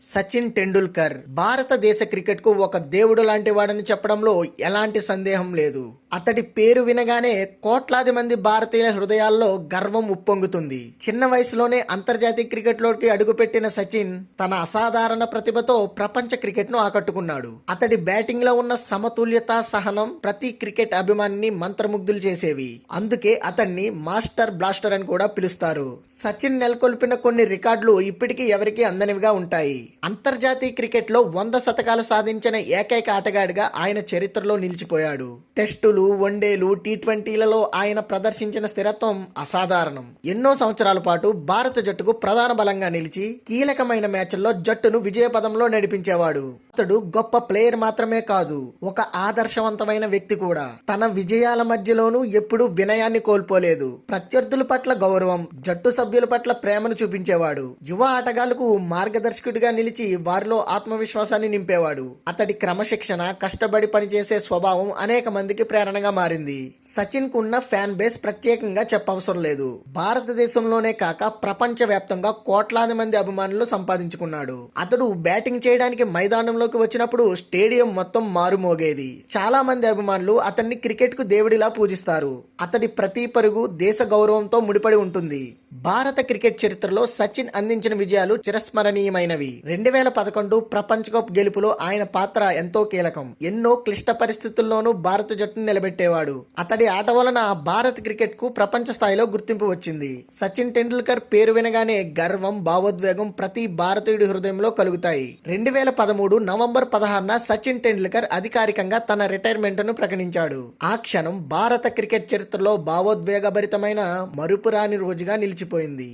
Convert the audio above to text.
సచిన్ టెండూల్కర్ భారతదేశ క్రికెట్ కు ఒక దేవుడు లాంటి వాడని చెప్పడంలో ఎలాంటి సందేహం లేదు. అతడి పేరు వినగానే కోట్లాది మంది భారతీయుల హృదయాల్లో గర్వం ఉప్పొంగుతుంది. చిన్న వయసులోనే అంతర్జాతీయ క్రికెట్ లోకి అడుగుపెట్టిన సచిన్ తన అసాధారణ ప్రతిభతో ప్రపంచ క్రికెట్ ను ఆకట్టుకున్నాడు. అతడి బ్యాటింగ్ లో ఉన్న సమతుల్యత, సహనం ప్రతి క్రికెట్ అభిమానిని మంత్రముగ్ధులు చేసేవి. అందుకే అతన్ని మాస్టర్ బ్లాస్టర్ అని కూడా పిలుస్తారు. సచిన్ నెలకొల్పిన కొన్ని రికార్డులు ఇప్పటికీ ఎవరికీ అందనివిగా ఉంటాయి. అంతర్జాతీయ క్రికెట్ లో 100 శతకాలు సాధించిన ఏకైక ఆటగాడిగా ఆయన చరిత్రలో నిలిచిపోయాడు. టెస్టులు, వన్డేలు, టీ20లలో ఆయన ప్రదర్శించిన స్థిరత్వం అసాధారణం. ఎన్నో సంవత్సరాల పాటు భారత జట్టుకు ప్రధాన బలంగా నిలిచి కీలకమైన మ్యాచ్ల్లో జట్టును విజయపథంలో నడిపించేవాడు. అతడు గొప్ప ప్లేయర్ మాత్రమే కాదు, ఒక ఆదర్శవంతమైన వ్యక్తి కూడా. తన విజయాల మధ్యలోనూ ఎప్పుడూ వినయాన్ని కోల్పోలేదు. ప్రత్యర్థుల పట్ల గౌరవం, జట్టు సభ్యుల పట్ల ప్రేమను చూపించేవాడు. యువ ఆటగాళ్లకు మార్గదర్శకుడిగా నిలిచి వారిలో ఆత్మవిశ్వాసాన్ని నింపేవాడు. అతడి క్రమశిక్షణ, కష్టపడి పనిచేసే స్వభావం అనేక మందికి ప్రేరణగా మారింది. సచిన్ కున్న ఫ్యాన్ బేస్ ప్రత్యేకంగా చెప్పవసరం లేదు. భారతదేశంలోనే కాక ప్రపంచ వ్యాప్తంగా కోట్లాది మంది అభిమానులు సంపాదించుకున్నాడు. అతడు బ్యాటింగ్ చేయడానికి మైదానంలోకి వచ్చినప్పుడు స్టేడియం మొత్తం మారుమోగేది. చాలా మంది అభిమానులు అతన్ని క్రికెట్ కు దేవుడిలా పూజిస్తారు. అతడి ప్రతి పరుగు దేశ గౌరవంతో ముడిపడి ఉంటుంది. భారత క్రికెట్ చరిత్రలో సచిన్ అందించిన విజయాలు చిరస్మరణీయమైనవి. 2011 ప్రపంచ కప్ గెలుపులో ఆయన పాత్ర ఎంతో కీలకం. ఎన్నో క్లిష్ట పరిస్థితుల్లోనూ భారత జట్టును నిలబెట్టేవాడు. అతడి ఆట వలన భారత క్రికెట్ కు ప్రపంచ స్థాయిలో గుర్తింపు వచ్చింది. సచిన్ టెండూల్కర్ పేరు వినగానే గర్వం, భావోద్వేగం ప్రతి భారతీయుడి హృదయంలో కలుగుతాయి. 2013 నవంబర్ 16న సచిన్ టెండూల్కర్ అధికారికంగా తన రిటైర్మెంట్ ను ప్రకటించాడు. ఆ క్షణం భారత క్రికెట్ చరిత్రలో భావోద్వేగభరితమైన మరుపురాని రోజుగా నిలిచిపోయింది.